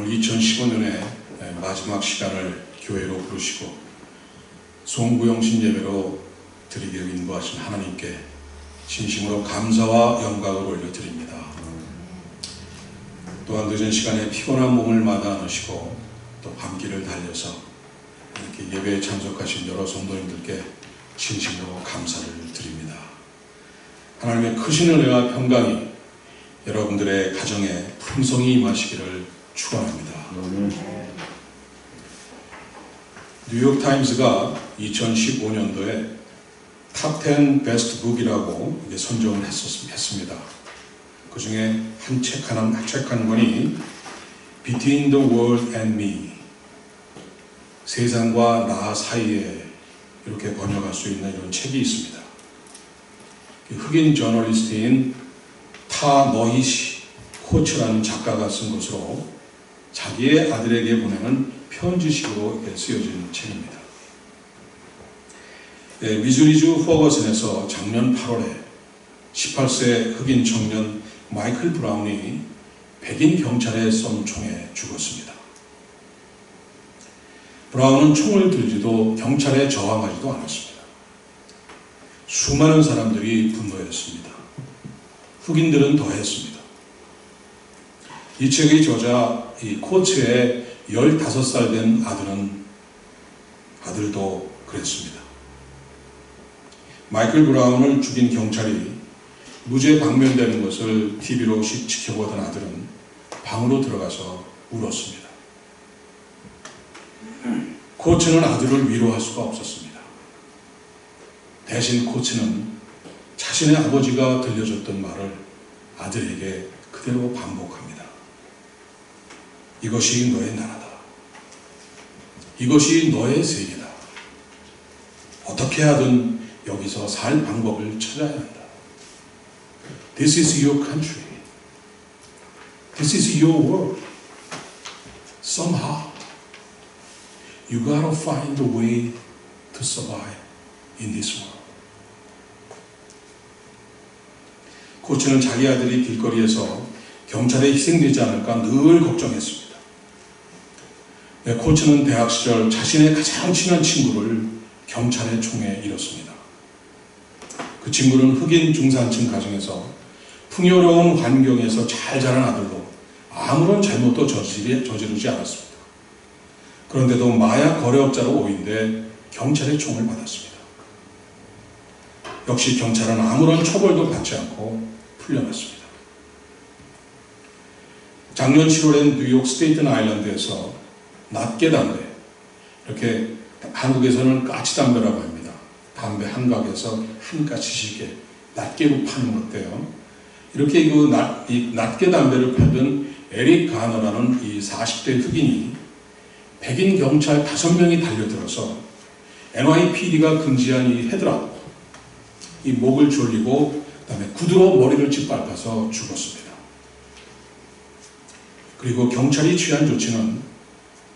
오늘 2015년에 마지막 시간을 교회로 부르시고 송구영신 예배로 드리게 인도하신 하나님께 진심으로 감사와 영광을 올려드립니다. 또한 늦은 시간에 피곤한 몸을 마다 않으시고 또 밤길을 달려서 이렇게 예배에 참석하신 여러 성도님들께 진심으로 감사를 드립니다. 하나님의 크신 은혜와 평강이 여러분들의 가정에 풍성히 임하시기를 축원합니다. 뉴욕타임스가 2015년도에 탑 10 베스트 북이라고 선정을 했습니다. 그 중에 책 한 권이 Between the World and Me, 세상과 나 사이에 이렇게 번역할 수 있는 이런 책이 있습니다. 흑인 저널리스트인 타 너히시 코츠라는 작가가 쓴 것으로 자기의 아들에게 보내는 편지식으로 이렇게 쓰여진 책입니다. 미주리주 퍼거슨에서 작년 8월에 18세 흑인 청년 마이클 브라운이 백인 경찰에 쏜 총에 죽었습니다. 브라운은 총을 들지도 경찰에 저항하지도 않았습니다. 수많은 사람들이 분노했습니다. 흑인들은 더했습니다. 이 책의 저자 이 코츠의 15살 된 아들도 그랬습니다. 마이클 브라운을 죽인 경찰이 무죄 방면되는 것을 TV로 지켜보던 아들은 방으로 들어가서 울었습니다. 코츠는 아들을 위로할 수가 없었습니다. 대신 코츠는 자신의 아버지가 들려줬던 말을 아들에게 그대로 반복합니다. 이것이 너의 나라다. 이것이 너의 세계다. 어떻게 하든 여기서 살 방법을 찾아야 한다. This is your country. This is your world. Somehow, you gotta find a way to survive in this world. 코치는 자기 아들이 길거리에서 경찰에 희생되지 않을까 늘 걱정했습니다. 코치는 대학 시절 자신의 가장 친한 친구를 경찰의 총에 잃었습니다. 그 친구는 흑인 중산층 가정에서 풍요로운 환경에서 잘 자란 아들로 아무런 잘못도 저지르지 않았습니다. 그런데도 마약 거래업자로 오인돼 경찰의 총을 받았습니다. 역시 경찰은 아무런 처벌도 받지 않고 풀려났습니다. 작년 7월엔 뉴욕 스테이튼 아일랜드에서 낱개 담배, 이렇게 한국에서는 까치담배라고 합니다. 담배 한 각에서 한 까치씩에 낱개로 파는 것대요. 이렇게 이 낱개 담배를 팔던 에릭 가너라는 이 40대 흑인이 백인 경찰 5명이 달려들어서 NYPD가 금지한 이 헤드락, 이 목을 졸리고 그다음에 구두로 머리를 짓밟아서 죽었습니다. 그리고 경찰이 취한 조치는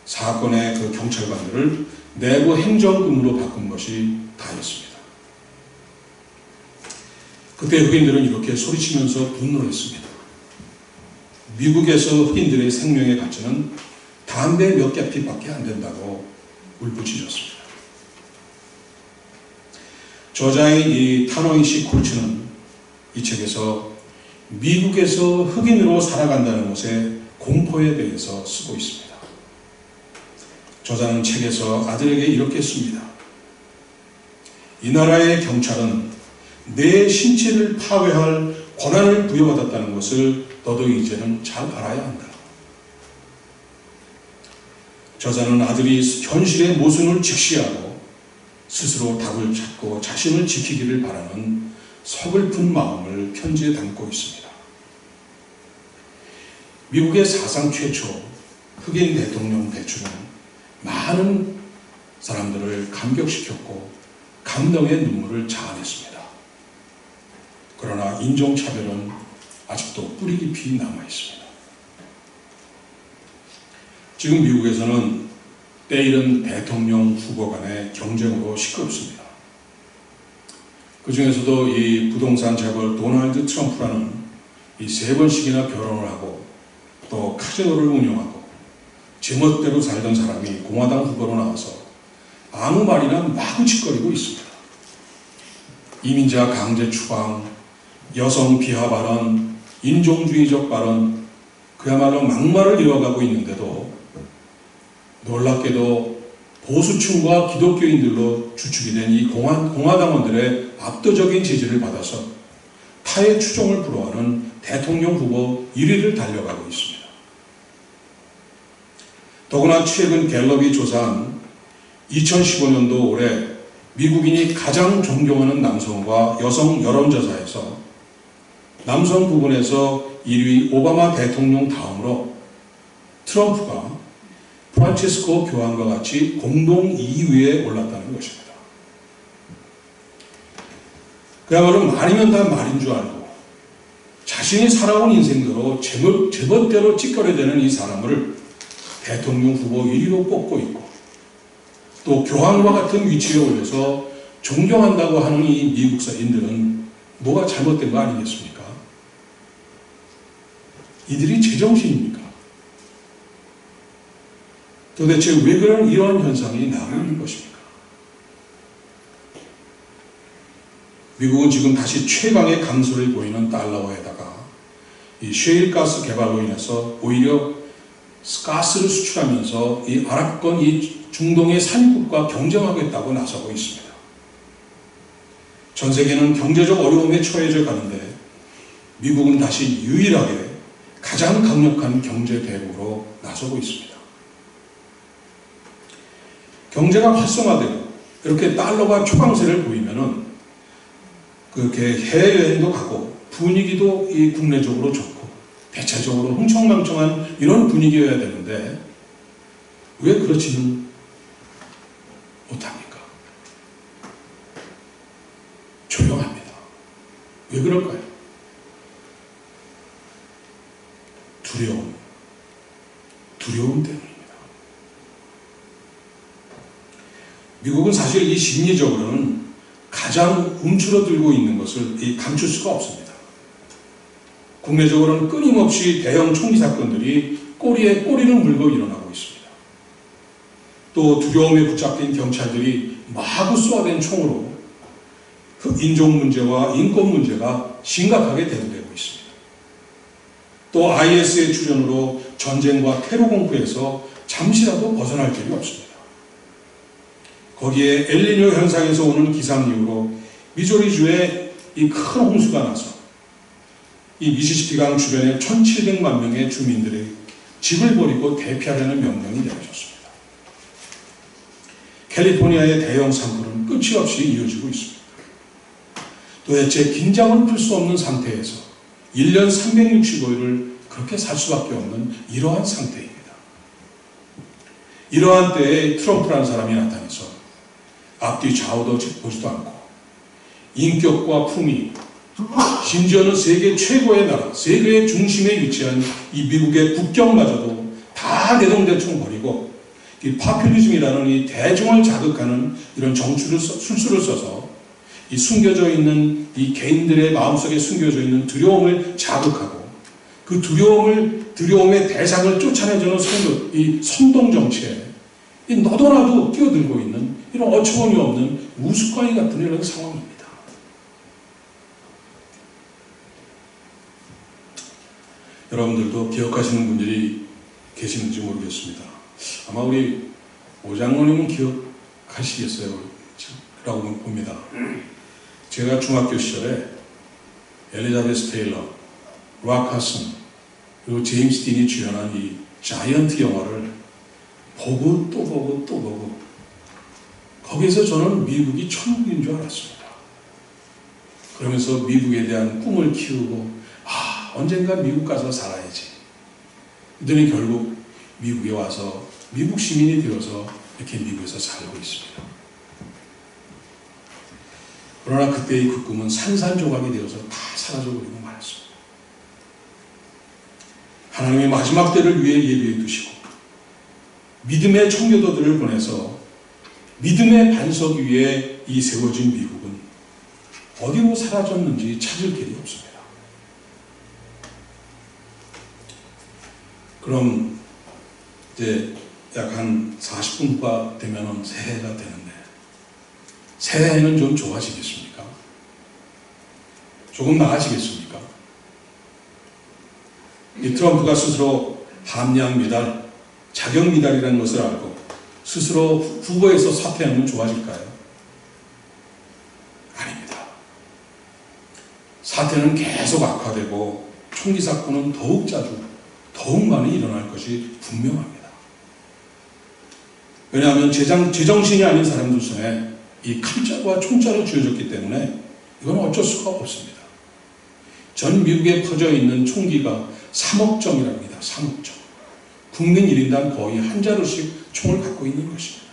사건의 그 경찰관들을 내부 행정근무로 바꾼 것이 다였습니다. 그때 흑인들은 이렇게 소리치면서 분노를 했습니다. 미국에서 흑인들의 생명의 가치는 담배 몇 겹밖에 안 된다고 울부짖었습니다. 저자인 이 타노이시 코츠는 이 책에서 미국에서 흑인으로 살아간다는 것의 공포에 대해서 쓰고 있습니다. 저자는 책에서 아들에게 이렇게 씁니다. 이 나라의 경찰은 내 신체를 파괴할 권한을 부여받았다는 것을 너도 이제는 잘 알아야 한다. 저자는 아들이 현실의 모순을 직시하고 스스로 답을 찾고 자신을 지키기를 바라는 서글픈 마음을 편지에 담고 있습니다. 미국의 사상 최초 흑인 대통령 배출은 많은 사람들을 감격시켰고 감동의 눈물을 자아냈습니다. 그러나 인종차별은 아직도 뿌리 깊이 남아있습니다. 지금 미국에서는 때이른 대통령 후보 간의 경쟁으로 시끄럽습니다. 그 중에서도 이 부동산 재벌 도널드 트럼프라는 이 3번씩이나 결혼을 하고 또 카지노를 운영하고 제멋대로 살던 사람이 공화당 후보로 나와서 아무 말이나 마구 짓거리고 있습니다. 이민자 강제 추방, 여성 비하 발언, 인종주의적 발언, 그야말로 막말을 이어가고 있는데도 놀랍게도 보수층과 기독교인들로 주축이 된 이 공화당원들의 압도적인 지지를 받아서 타의 추종을 불허하는 대통령 후보 1위를 달려가고 있습니다. 더구나 최근 갤럽이 조사한 2015년도 올해 미국인이 가장 존경하는 남성과 여성 여론조사에서 남성 부분에서 1위 오바마 대통령 다음으로 트럼프가 프란치스코 교황과 같이 공동 2위에 올랐다는 것입니다. 그야말로 말이면 다 말인 줄 알고 자신이 살아온 인생대로 제멋대로 찌꺼려대는 이 사람을 대통령 후보 1위로 뽑고 있고 또 교황과 같은 위치에 올려서 존경한다고 하는 이 미국사인들은 뭐가 잘못된 거 아니겠습니까? 이들이 제정신입니까? 도대체 왜 이러한 현상이 나오고 있는 것입니까? 미국은 지금 다시 최강의 강소를 보이는 달러화에다가 이 셰일가스 개발로 인해서 오히려 가스를 수출하면서 이 아랍권, 이 중동의 산국과 경쟁하겠다고 나서고 있습니다. 전 세계는 경제적 어려움에 처해져 가는데 미국은 다시 유일하게 가장 강력한 경제 대국으로 나서고 있습니다. 경제가 활성화되고 이렇게 달러가 초강세를 보이면은 그렇게 해외여행도 가고 분위기도 이 국내적으로 좋고 대체적으로 흥청망청한 이런 분위기여야 되는데 왜 그렇지는 못합니까? 조용합니다. 왜 그럴까요? 두려움 때문입니다. 미국은 사실 이 심리적으로는 가장 움츠러들고 있는 것을 감출 수가 없습니다. 국내적으로는 끊임없이 대형 총기 사건들이 꼬리에 꼬리를 물고 일어나고 있습니다. 또 두려움에 붙잡힌 경찰들이 마구 쏘아댄 총으로 인종 문제와 인권 문제가 심각하게 대두되고 있습니다. 또 IS의 출현으로 전쟁과 테러 공포에서 잠시라도 벗어날 길이 없습니다. 거기에 엘니뇨 현상에서 오는 기상 이후로 미조리주에 이 큰 홍수가 나서 이 미시시피강 주변에 1,700만 명의 주민들이 집을 버리고 대피하려는 명령이 내려졌습니다. 캘리포니아의 대형 산불은 끝이 없이 이어지고 있습니다. 도대체 긴장을 풀 수 없는 상태에서 1년 365일을 그렇게 살 수밖에 없는 이러한 상태입니다. 이러한 때에 트럼프라는 사람이 나타나서 앞뒤 좌우도 보지도 않고 인격과 품위, 심지어는 세계 최고의 나라, 세계의 중심에 위치한 이 미국의 국경마저도 다 내동대충 버리고 이 파퓰리즘이라는 이 대중을 자극하는 이런 술수를 써서 이 숨겨져 있는 이 개인들의 마음속에 숨겨져 있는 두려움을 자극하고 그 두려움의 대상을 쫓아내주는 이 선동정치에 이 너도나도 뛰어들고 있는 이런 어처구니 없는 우스꽝이 같은 이런 상황입니다. 여러분들도 기억하시는 분들이 계시는지 모르겠습니다. 아마 우리 오 장로님은 기억하시겠어요? 라고 봅니다. 제가 중학교 시절에 엘리자베스 테일러, 락 하슨, 그리고 제임스 딘이 주연한 이 자이언트 영화를 보고 또 보고 또 보고 거기서 저는 미국이 천국인 줄 알았습니다. 그러면서 미국에 대한 꿈을 키우고 언젠가 미국 가서 살아야지. 그들이 결국 미국에 와서 미국 시민이 되어서 이렇게 미국에서 살고 있습니다. 그러나 그때의 그 꿈은 산산조각이 되어서 다 사라져버리고 말았습니다. 하나님의 마지막 때를 위해 예비해 두시고 믿음의 청교도들을 보내서 믿음의 반석 위에 이 세워진 미국은 어디로 사라졌는지 찾을 길이 없습니다. 그럼 이제 약 한 40분 후가 되면 새해가 되는데 새해는 좀 좋아지겠습니까? 조금 나아지겠습니까? 이 트럼프가 스스로 함량 미달, 자격 미달이라는 것을 알고 스스로 후보에서 사퇴하면 좋아질까요? 아닙니다. 사태는 계속 악화되고 총기 사건은 더욱 자주, 더욱 많이 일어날 것이 분명합니다. 왜냐하면 제정신이 아닌 사람들 손에 이 칼자루와 총자로 쥐어졌기 때문에 이건 어쩔 수가 없습니다. 전 미국에 퍼져 있는 총기가 3억 정이랍니다. 3억 정. 국민 1인당 거의 한 자루씩 총을 갖고 있는 것입니다.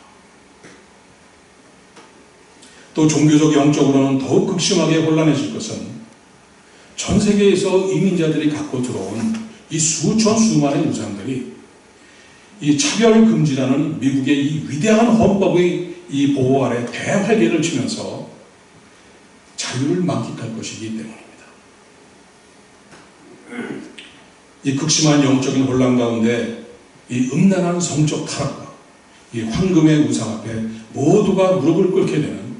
또 종교적 영적으로는 더욱 극심하게 혼란해질 것은 전 세계에서 이민자들이 갖고 들어온 이 수천 수만의 우상들이 이 차별금지라는 미국의 이 위대한 헌법의 이 보호 아래 대활개를 치면서 자유를 만끽할 것이기 때문입니다. 이 극심한 영적인 혼란 가운데 이 음란한 성적 타락과 이 황금의 우상 앞에 모두가 무릎을 꿇게 되는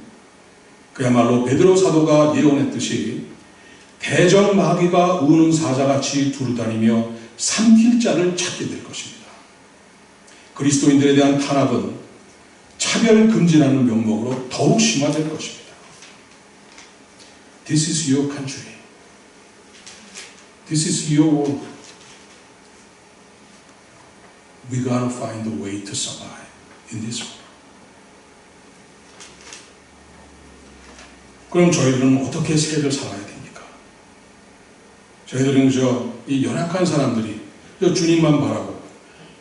그야말로 베드로 사도가 예언했듯이 대적 마귀가 우는 사자같이 두루다니며 삼킬 자를 찾게 될 것입니다. 그리스도인들에 대한 탄압은 차별금지라는 명목으로 더욱 심화될 것입니다. This is your country. This is your world. We gotta find a way to survive in this world. 그럼 저희들은 어떻게 세계를 살아야 됩니까? 저희들은 이 연약한 사람들이 주님만 바라고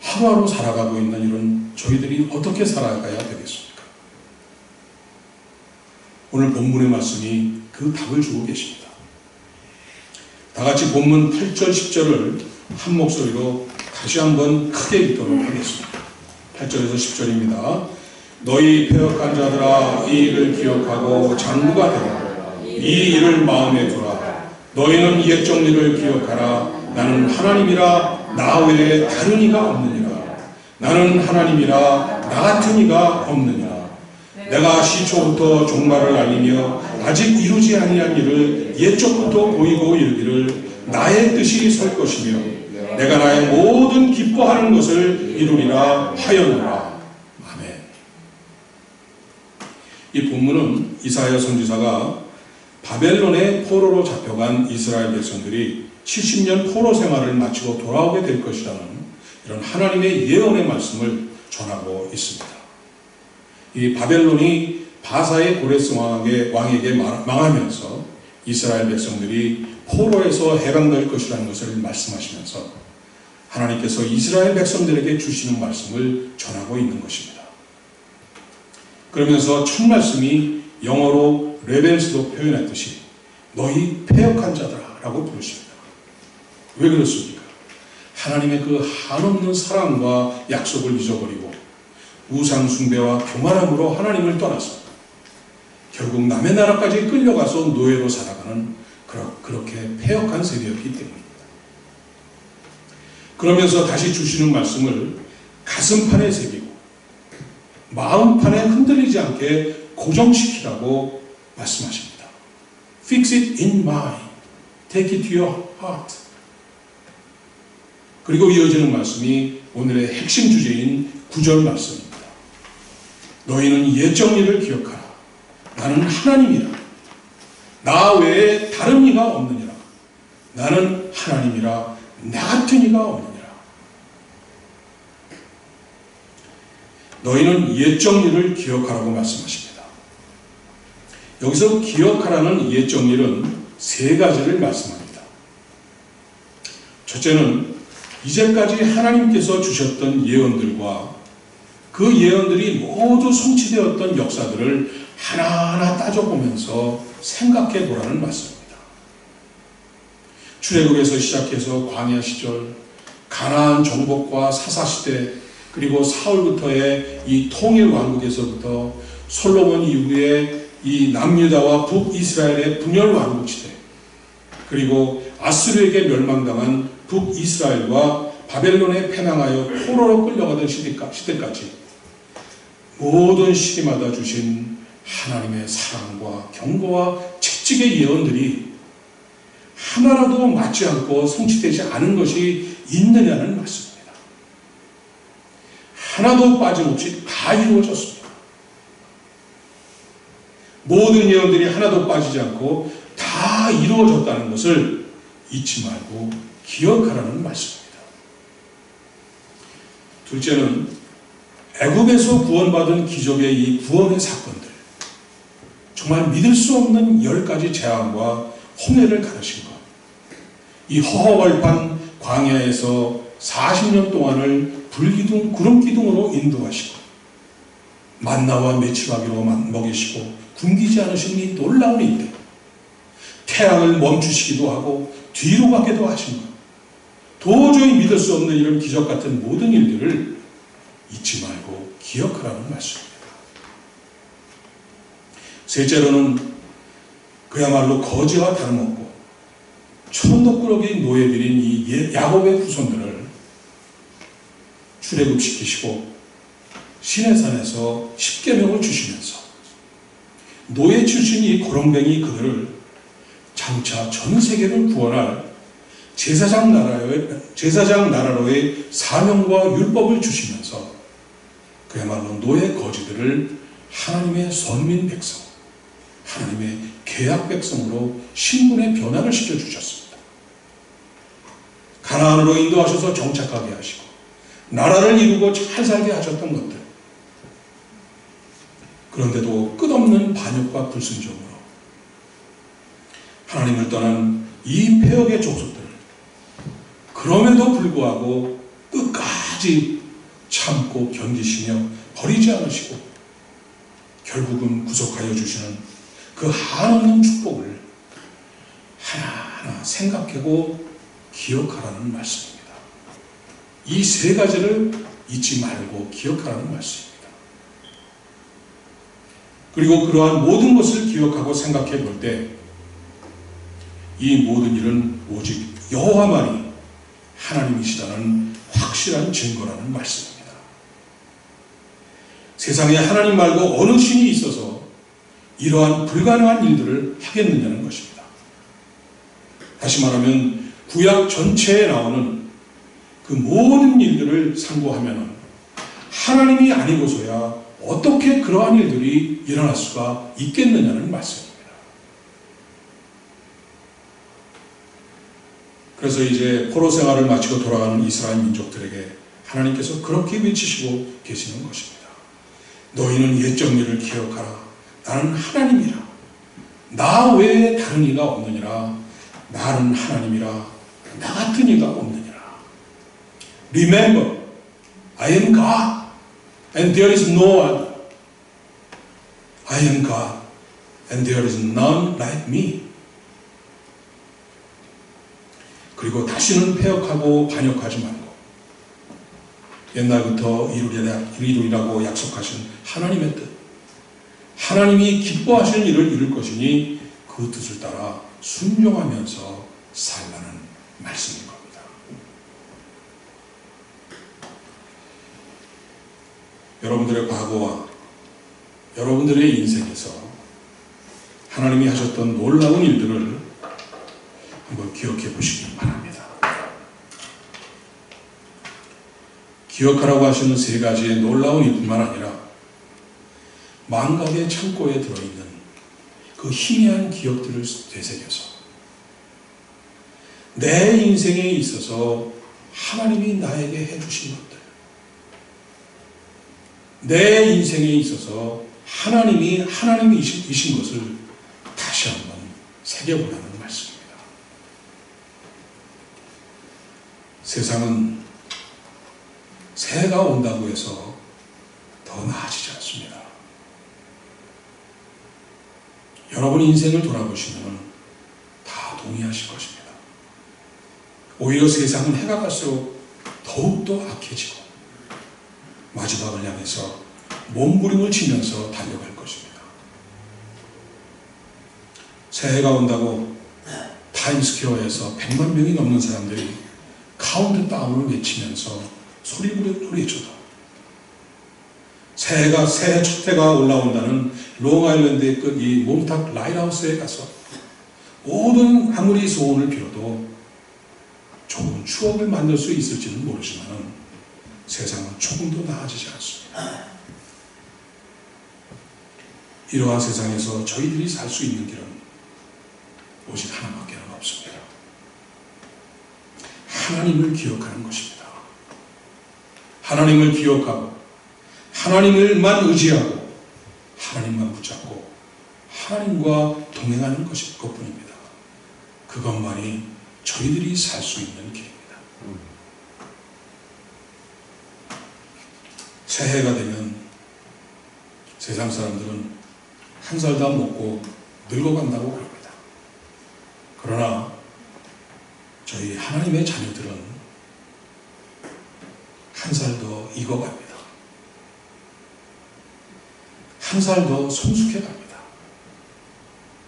하루하루 살아가고 있는 이런 저희들이 어떻게 살아가야 되겠습니까? 오늘 본문의 말씀이 그 답을 주고 계십니다. 다 같이 본문 8절 10절을 한 목소리로 다시 한번 크게 읽도록 하겠습니다. 8절에서 10절입니다. 너희 패역한 자들아 이 일을 기억하고 장구가 되라. 이 일을 마음에 두라. 너희는 옛 정리를 기억하라. 나는 하나님이라 나 외에 다른 이가 없느니라. 나는 하나님이라 나 같은 이가 없느니라. 내가 시초부터 종말을 알리며 아직 이루지 아니한 일을 옛적부터 보이고 이르기를 나의 뜻이 설 것이며 내가 나의 모든 기뻐하는 것을 이루리라 하였노라. 아멘. 이 본문은 이사야 선지자가 바벨론의 포로로 잡혀간 이스라엘 백성들이 70년 포로 생활을 마치고 돌아오게 될 것이라는 이런 하나님의 예언의 말씀을 전하고 있습니다. 이 바벨론이 바사의 고레스 왕에게 망하면서 이스라엘 백성들이 포로에서 해방될 것이라는 것을 말씀하시면서 하나님께서 이스라엘 백성들에게 주시는 말씀을 전하고 있는 것입니다. 그러면서 첫 말씀이 영어로 레벨스로 표현했듯이 너희 패역한 자들아 라고 부르십니다. 왜 그렇습니까? 하나님의 그 한없는 사랑과 약속을 잊어버리고 우상 숭배와 교만함으로 하나님을 떠나서 결국 남의 나라까지 끌려가서 노예로 살아가는 그렇게 패역한 세대였기 때문입니다. 그러면서 다시 주시는 말씀을 가슴판에 새기고 마음판에 흔들리지 않게 고정시키라고 말씀하십니다. Fix it in mind. Take it to your heart. 그리고 이어지는 말씀이 오늘의 핵심 주제인 9절 말씀입니다. 너희는 옛 정리를 기억하라. 나는 하나님이라. 나 외에 다른 이가 없느니라. 나는 하나님이라. 나 같은 이가 없느니라. 너희는 옛 정리를 기억하라고 말씀하십니다. 여기서 기억하라는 옛 정리는 세 가지를 말씀합니다. 첫째는 이제까지 하나님께서 주셨던 예언들과 그 예언들이 모두 성취되었던 역사들을 하나하나 따져보면서 생각해 보라는 말씀입니다. 출애굽에서 시작해서 광야 시절, 가나안 정복과 사사시대, 그리고 사울부터의 이 통일 왕국에서부터 솔로몬 이후에 이 남유다와 북이스라엘의 분열 왕국 시대, 그리고 아수르에게 멸망당한 북이스라엘과 바벨론에 패망하여 포로로 끌려가던 시대까지 모든 시기마다 주신 하나님의 사랑과 경고와 채찍의 예언들이 하나라도 맞지 않고 성취되지 않은 것이 있느냐는 말씀입니다. 하나도 빠짐없이 다 이루어졌습니다. 모든 예언들이 하나도 빠지지 않고 다 이루어졌다는 것을 잊지 말고 기억하라는 말씀입니다. 둘째는 애굽에서 구원받은 기적의 이 구원의 사건들, 정말 믿을 수 없는 10가지 재앙과 홍해를 가르신 것, 이 허허벌판 광야에서 40년 동안을 불기둥, 구름기둥으로 인도하시고 만나와 메추라기로 먹이시고 굶기지 않으신 이 놀라운 일들, 태양을 멈추시기도 하고 뒤로 가기도 하신 것, 도저히 믿을 수 없는 이런 기적 같은 모든 일들을 잊지 말고 기억하라는 말씀입니다. 셋째로는 그야말로 거지와 다름없고 천덕꾸러기 노예들인 이 야곱의 후손들을 출애굽시키시고 시내산에서 십계명을 주시면서 노예 출신 이 고롱뱅이 그들을 장차 전 세계를 구원할 제사장 나라로의 사명과 율법을 주시면서 그야말로 노예 거지들을 하나님의 선민 백성, 하나님의 계약 백성으로 신분의 변화를 시켜주셨습니다. 가나안으로 인도하셔서 정착하게 하시고 나라를 이루고 잘 살게 하셨던 것들, 그런데도 끝없는 반역과 불순종으로 하나님을 떠난 이 폐역의 족속들을 그럼에도 불구하고 끝까지 참고 견디시며 버리지 않으시고 결국은 구속하여 주시는 그 한없는 축복을 하나하나 생각하고 기억하라는 말씀입니다. 이 세 가지를 잊지 말고 기억하라는 말씀입니다. 그리고 그러한 모든 것을 기억하고 생각해 볼 때 이 모든 일은 오직 여호와만이 하나님이시다는 확실한 증거라는 말씀입니다. 세상에 하나님 말고 어느 신이 있어서 이러한 불가능한 일들을 하겠느냐는 것입니다. 다시 말하면 구약 전체에 나오는 그 모든 일들을 상고하면 하나님이 아니고서야 어떻게 그러한 일들이 일어날 수가 있겠느냐는 말씀입니다. 그래서 이제 포로 생활을 마치고 돌아가는 이스라엘 민족들에게 하나님께서 그렇게 외치시고 계시는 것입니다. 너희는 옛적 일을 기억하라. 나는 하나님이라. 나 외에 다른 이가 없느니라. 나는 하나님이라. 나 같은 이가 없느니라. Remember, I am God, and there is no other. I am God, and there is none like me. 그리고 다시는 패역하고 반역하지 말고 옛날부터 이루리라고 약속하신 하나님의 뜻, 하나님이 기뻐하시는 일을 이룰 것이니 그 뜻을 따라 순종하면서 살라는 말씀인 겁니다. 여러분들의 과거와 여러분들의 인생에서 하나님이 하셨던 놀라운 일들을 한번 기억해 보시기 바랍니다. 기억하라고 하시는 세 가지의 놀라운 일뿐만 아니라 망각의 창고에 들어있는 그 희미한 기억들을 되새겨서 내 인생에 있어서 하나님이 나에게 해주신 것들, 내 인생에 있어서 하나님이신 것을 다시 한번 새겨보라는 말씀입니다. 세상은 새해가 온다고 해서 더 나아지지 않습니다. 여러분 인생을 돌아보시면 다 동의하실 것입니다. 오히려 세상은 해가 갈수록 더욱더 악해지고 마지막을 향해서 몸부림을 치면서 달려갈 것입니다. 새해가 온다고 타임스퀘어에서 100만 명이 넘는 사람들이 카운트다운을 외치면서 소리쳐도 새해 첫 해가 올라온다는 롱아일랜드의 끝 이 몬탁 라이트하우스에 가서 모든 아무리 소원을 빌어도 좋은 추억을 만들 수 있을지는 모르지만 세상은 조금도 나아지지 않습니다. 이러한 세상에서 저희들이 살 수 있는 길은 오직 하나밖에 없습니다. 하나님을 기억하는 것입니다. 하나님을 기억하고 하나님을만 의지하고 하나님만 붙잡고 하나님과 동행하는 것뿐입니다. 그것만이 저희들이 살 수 있는 길입니다. 새해가 되면 세상 사람들은 한 살 더 먹고 늙어간다고 합니다. 그러나 저희 하나님의 자녀들은 한 살 더 익어갑니다. 한 살 더 성숙해갑니다.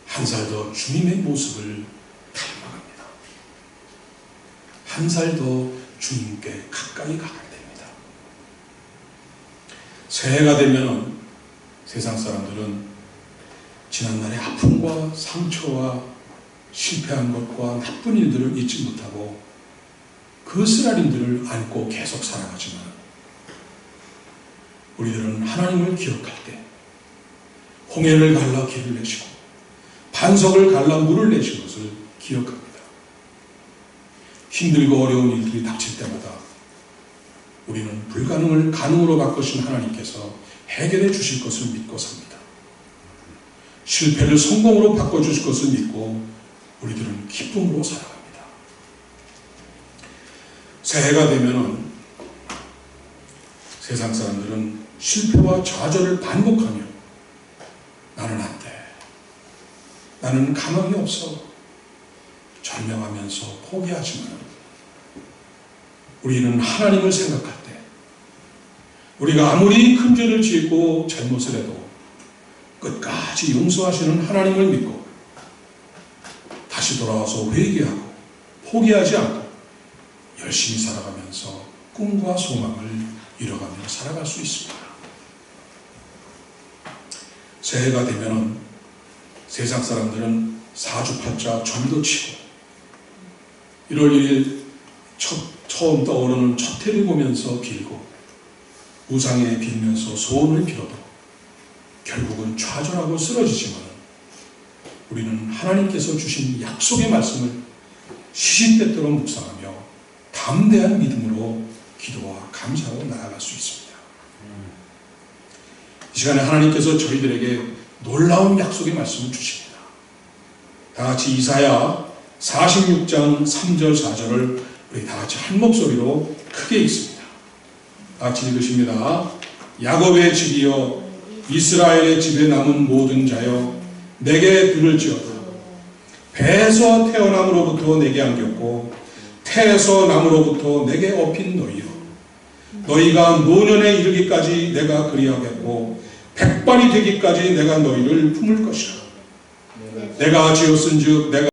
한 살 더 주님의 모습을 닮아갑니다. 한 살 더 주님께 가까이 가게 됩니다. 새해가 되면 세상 사람들은 지난날의 아픔과 상처와 실패한 것과 나쁜 일들을 잊지 못하고 그 쓰라림들을 안고 계속 살아가지만 우리들은 하나님을 기억할 때 홍해를 갈라 길을 내시고 반석을 갈라 물을 내신 것을 기억합니다. 힘들고 어려운 일들이 닥칠 때마다 우리는 불가능을 가능으로 바꾸신 하나님께서 해결해 주실 것을 믿고 삽니다. 실패를 성공으로 바꿔주실 것을 믿고 우리들은 기쁨으로 살아갑니다. 새해가 되면 세상 사람들은 실패와 좌절을 반복하며 나는 안 돼. 나는 가망이 없어. 절명하면서 포기하지만 우리는 하나님을 생각할 때 우리가 아무리 큰 죄를 짓고 잘못을 해도 끝까지 용서하시는 하나님을 믿고 다시 돌아와서 회개하고 포기하지 않고 열심히 살아가면서 꿈과 소망을 이뤄가며 살아갈 수 있습니다. 새해가 되면 세상 사람들은 사주팔자 점도 치고 1월 1일 처음 떠오르는 첫 해를 보면서 빌고 우상에 빌면서 소원을 빌어도 결국은 좌절하고 쓰러지지만 우리는 하나님께서 주신 약속의 말씀을 시시때때로 묵상하며 담대한 믿음으로 기도와 감사로 나아갈 수 있습니다. 이 시간에 하나님께서 저희들에게 놀라운 약속의 말씀을 주십니다. 다 같이 이사야 46장 3절 4절을 우리 다 같이 한 목소리로 크게 읽습니다. 다 같이 읽으십니다. 야곱의 집이여 이스라엘의 집에 남은 모든 자여 내게 들을지어다. 배에서 태어남으로부터 내게 안겼고 태에서 남으로부터 내게 업힌 너희여 너희가 노년에 이르기까지 내가 그리하겠고 백발이 되기까지 내가 너희를 품을 것이라. 내가 지었은즉 내가